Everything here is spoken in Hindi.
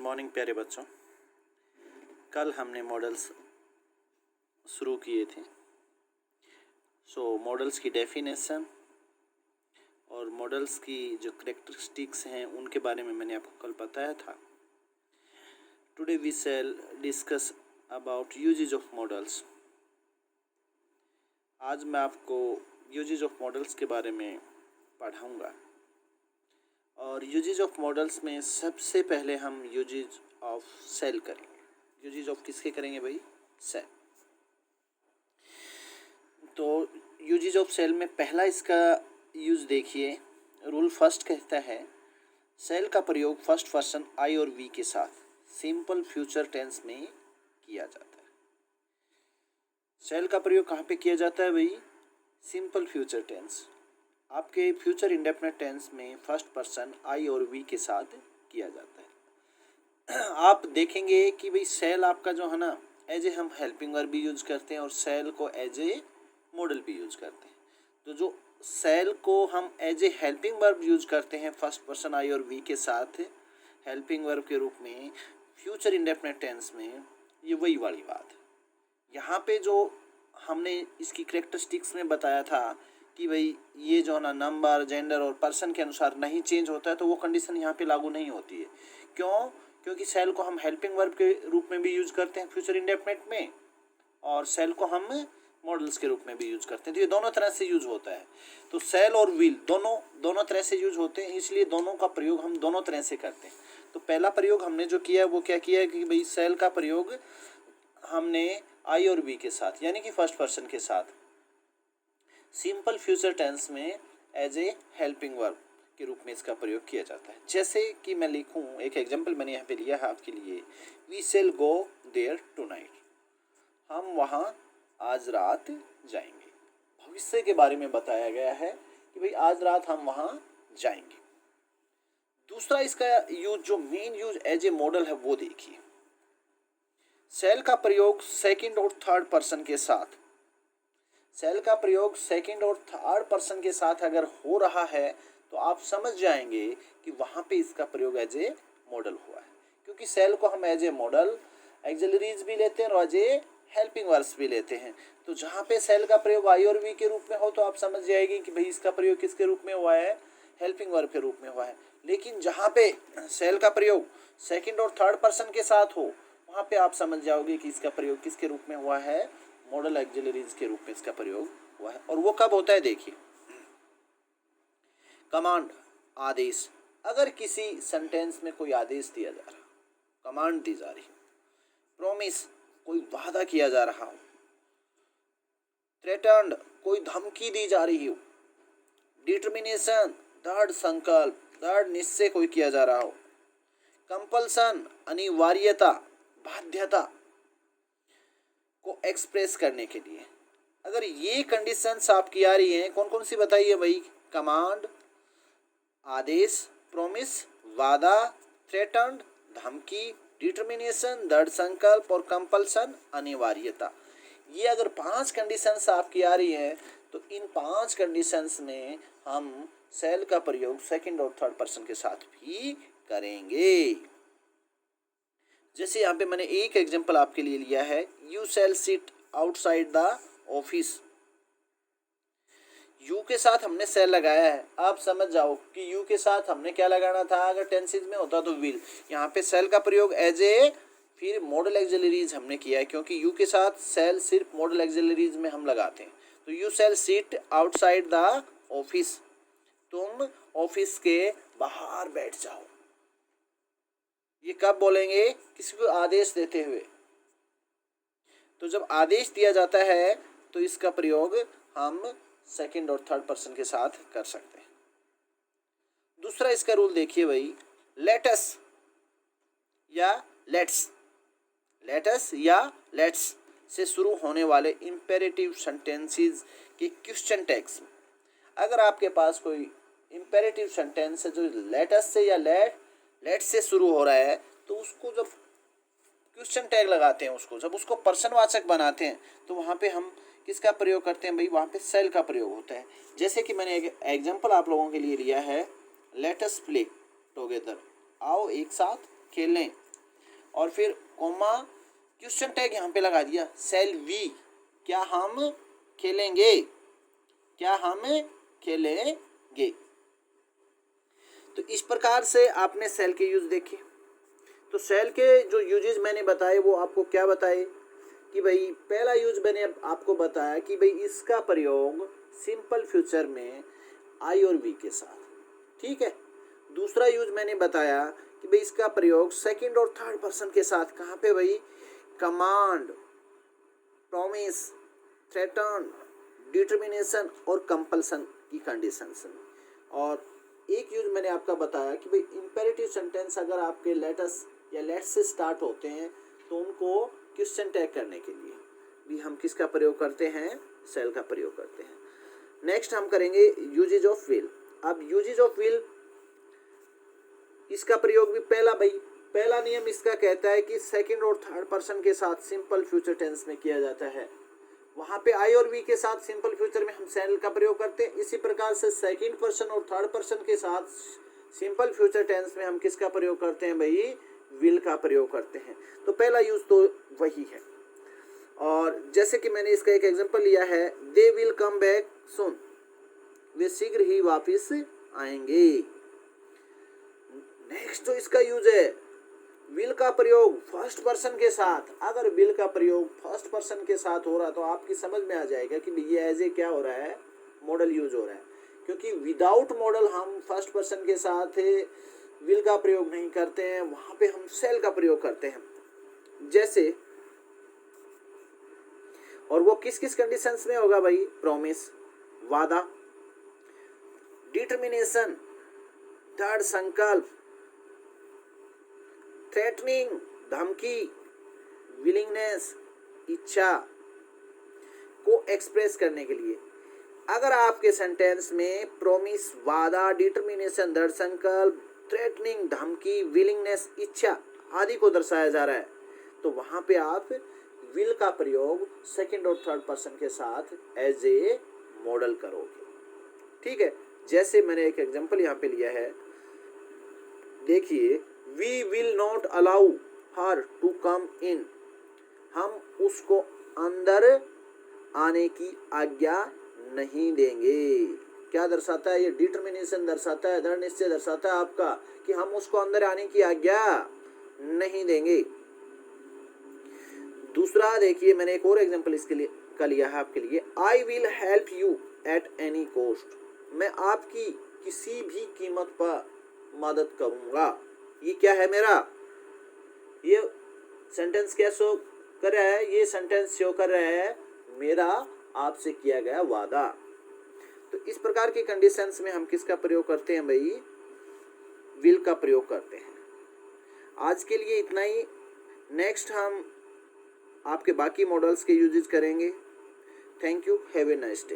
मॉर्निंग प्यारे बच्चों। कल हमने मॉडल्स शुरू किए थे। मॉडल्स की डेफिनेशन और मॉडल्स की जो करेक्टरिस्टिक्स हैं उनके बारे में मैंने आपको कल बताया था। Today we shall discuss about uses of models. आज मैं आपको यूजेज ऑफ मॉडल्स के बारे में पढ़ाऊँगा। और यूजेज ऑफ मॉडल्स में सबसे पहले हम यूजेज ऑफ सेल करेंगे। यूजेज ऑफ किसके करेंगे भाई? सेल। तो यूजेज ऑफ सेल में पहला इसका यूज देखिए। रूल फर्स्ट कहता है सेल का प्रयोग फर्स्ट पर्सन आई और वी के साथ सिंपल फ्यूचर टेंस में किया जाता है। सेल का प्रयोग कहाँ पे किया जाता है भाई? Simple future tense. आपके फ्यूचर इंडेफिनिट टेंस में फर्स्ट पर्सन आई और वी के साथ किया जाता है। आप देखेंगे कि भाई सेल आपका जो है ना एज ए हम हेल्पिंग वर्ब भी यूज करते हैं और सेल को एज ए मॉडल भी यूज करते हैं। तो जो सेल को हम as a helping verb use करते हैं फर्स्ट पर्सन आई और वी के साथ हेल्पिंग वर्ब के रूप में फ्यूचर इंडेफिनिट टेंस में, ये वही वाली बात है। यहाँ पे जो हमने इसकी करेक्टरिस्टिक्स में बताया था कि भाई ये जो ना नंबर, जेंडर और पर्सन के अनुसार नहीं चेंज होता है, तो वो कंडीशन यहाँ पे लागू नहीं होती है। क्यों? क्योंकि सेल को हम हेल्पिंग वर्ब के रूप में भी यूज करते हैं फ्यूचर इंडेफिनिट में, और सेल को हम मॉडल्स के रूप में भी यूज करते हैं। तो ये दोनों तरह से यूज होता है। तो सेल और विल दोनों तरह से यूज होते हैं, इसलिए दोनों का प्रयोग हम दोनों तरह से करते हैं। तो पहला प्रयोग हमने जो किया है वो क्या किया है कि भाई सेल का प्रयोग हमने आई और वी के साथ यानी कि फर्स्ट पर्सन के साथ सिंपल फ्यूचर टेंस में एज ए हेल्पिंग वर्ब के रूप में इसका प्रयोग किया जाता है। जैसे कि मैं लिखूं, एक एग्जांपल मैंने यहाँ पे लिया है आपके लिए। We shall go there tonight. हम वहाँ आज रात जाएंगे। भविष्य के बारे में बताया गया है कि भाई आज रात हम वहाँ जाएंगे। दूसरा इसका यूज, जो main use as a model है, वो देखिए। सेल का प्रयोग सेकंड और थर्ड पर्सन के साथ, सेल का प्रयोग सेकंड और थर्ड पर्सन के साथ अगर हो रहा है तो आप समझ जाएंगे कि वहाँ पे इसका प्रयोग एज ए मॉडल हुआ है। क्योंकि सेल को हम एज ए मॉडल, एक्सिलरीज भी लेते हैं और एज ए हेल्पिंग वर्ब्स भी लेते हैं। तो जहाँ पे सेल का प्रयोग आई और वी के रूप में हो तो आप समझ जाएंगे कि भाई इसका प्रयोग किसके रूप में हुआ है? हेल्पिंग वर्ब के रूप में हुआ है। लेकिन जहाँ पे सेल का प्रयोग सेकंड और थर्ड पर्सन के साथ हो वहाँ पे आप समझ जाओगे कि इसका प्रयोग किसके रूप में हुआ है? मॉडल एक्सिलरीज के रूप में इसका प्रयोग हुआ है। और वो कब होता है? देखिए, कमांड, आदेश। अगर किसी सेंटेंस में कोई आदेश दिया जा रहा, कमांड दी जा रही, प्रॉमिस, कोई वादा किया जा रहा हो, थ्रेटन्ड, कोई धमकी दी जा रही हो, डिटर्मिनेशन, दृढ़ संकल्प, दृढ़ निश्चय कोई किया जा रहा हो, कंपल्सन, अनिवार्यता, बाध्यता को एक्सप्रेस करने के लिए, अगर ये कंडीशंस आपकी आ रही हैं, कौन कौन सी बताइए भाई? कमांड, आदेश, प्रॉमिस, वादा, थ्रेटन्ड, धमकी, डिटर्मिनेशन, दृढ़ संकल्प और कंपल्सन, अनिवार्यता। ये अगर 5 कंडीशंस आपकी आ रही है तो इन 5 कंडीशंस में हम सेल का प्रयोग सेकंड और थर्ड पर्सन के साथ भी करेंगे। जैसे यहाँ पे मैंने एक एग्जांपल आपके लिए लिया है, you shall sit outside the office. You के साथ हमने सेल लगाया है। आप समझ जाओ कि यू के साथ हमने क्या लगाना था? अगर टेंसेज में होता तो विल। यहाँ पे सेल का प्रयोग एज ए फिर मॉडल एक्सिलरीज हमने किया है, क्योंकि यू के साथ सेल सिर्फ मॉडल एक्सिलरीज में हम लगाते हैं। तो you shall sit outside the office, तुम ऑफिस के बाहर बैठ जाओ। ये कब बोलेंगे? किसी को आदेश देते हुए। तो जब आदेश दिया जाता है तो इसका प्रयोग हम सेकंड और थर्ड पर्सन के साथ कर सकते हैं। दूसरा इसका रूल देखिए भाई, लेटस या लेट्स, लेटस या लेट्स से शुरू होने वाले इंपेरेटिव सेंटेंसेस के क्वेश्चन टैग्स में, अगर आपके पास कोई इंपेरेटिव सेंटेंस है जो लेटस से या लेट्स से शुरू हो रहा है, तो उसको जब क्वेश्चन टैग लगाते हैं, उसको जब उसको पर्सनवाचक बनाते हैं, तो वहाँ पे हम किसका प्रयोग करते हैं भाई? वहाँ पे सेल का प्रयोग होता है। जैसे कि मैंने एक एग्जांपल आप लोगों के लिए लिया है, लेट अस प्ले टुगेदर, आओ एक साथ खेलें। और फिर कोमा, क्वेश्चन टैग यहाँ पे लगा दिया, सेल वी, क्या हम खेलेंगे, क्या हम खेलेंगे। तो इस प्रकार से आपने सेल के यूज देखे। तो सेल के जो यूजेस मैंने बताए वो आपको क्या बताए कि भाई पहला यूज मैंने आपको बताया कि भाई इसका प्रयोग सिंपल फ्यूचर में आई और वी के साथ, ठीक है। दूसरा यूज मैंने बताया कि भाई इसका प्रयोग सेकंड और थर्ड पर्सन के साथ, कहाँ पे भाई, कमांड, प्रॉमिस, थ्रेटन, डिटर्मिनेशन और कंपल्सन की कंडीशंस में। और एक यूज मैंने आपका बताया कि भाई इंपेरेटिव सेंटेंस अगर आपके लेटस या लेट्स से स्टार्ट होते हैं तो उनको क्वेश्चन टैग करने के लिए भी हम किसका प्रयोग करते हैं, सेल का प्रयोग करते हैं। नेक्स्ट हम करेंगे यूजेज ऑफ विल। अब यूजेज ऑफ विल, इसका प्रयोग भी पहला नियम इसका कहता है कि सेकंड और थर्ड पर्सन के साथ सिंपल फ्यूचर टेंस में किया जाता है। वहाँ पे आई और वी के साथ सिंपल फ्यूचर में हम सेल का प्रयोग करते हैं। इसी प्रकार से सेकंड पर्सन और थर्ड पर्सन के साथ सिंपल फ्यूचर टेंस में हम किसका प्रयोग करते हैं भाई, विल का प्रयोग करते हैं। तो पहला यूज तो वही है। और जैसे कि मैंने इसका एक एग्जांपल लिया है, they will come back soon, वे शीघ्र ही वापस आएंगे। नेक्स्ट तो इसका यूज है विल का प्रयोग फर्स्ट पर्सन के साथ। अगर विल का प्रयोग फर्स्ट पर्सन के साथ हो रहा तो आपकी समझ में आ जाएगा कि ये एज ए क्या हो रहा है, मॉडल यूज हो रहा है। क्योंकि विदाउट मॉडल हम फर्स्ट पर्सन के साथ विल का प्रयोग नहीं करते हैं, वहां पे हम सेल का प्रयोग करते हैं। जैसे, और वो किस किस कंडीशंस में होगा भाई, प्रॉमिस, वादा, डिटर्मिनेशन, दृढ़ संकल्प, थ्रेटनिंग, धमकी, विलिंगनेस, इच्छा को एक्सप्रेस करने के लिए। अगर आपके सेंटेंस में प्रॉमिस, वादा, डिटर्मिनेशन, दृढ़ संकल्प, थ्रेटनिंग, धमकी, विलिंगनेस, इच्छा आदि को दर्शाया जा रहा है तो वहां पे आप विल का प्रयोग सेकंड और थर्ड पर्सन के साथ एज ए मॉडल करोगे, ठीक है। जैसे मैंने एक एग्जांपल यहाँ पे लिया है, देखिए, we will not allow her to come in, हम उसको अंदर आने की आज्ञा नहीं देंगे। क्या दर्शाता है ये, डिटर्मिनेशन दर्शाता है, दृढ़ निश्चय दर्शाता है आपका कि हम उसको अंदर आने की आज्ञा नहीं देंगे। दूसरा देखिए, मैंने एक और एग्जांपल इसके लिए का लिया है आपके लिए, I will help you at any cost, मैं आपकी किसी भी कीमत पर मदद करूंगा। ये क्या है मेरा, ये सेंटेंस क्या शो कर रहा है, ये सेंटेंस शो कर रहा है मेरा आपसे किया गया वादा। तो इस प्रकार की कंडीशंस में हम किसका प्रयोग करते हैं भाई, विल का प्रयोग करते हैं। आज के लिए इतना ही। नेक्स्ट हम आपके बाकी मॉडल्स के यूजेस करेंगे। Thank you, have a nice day.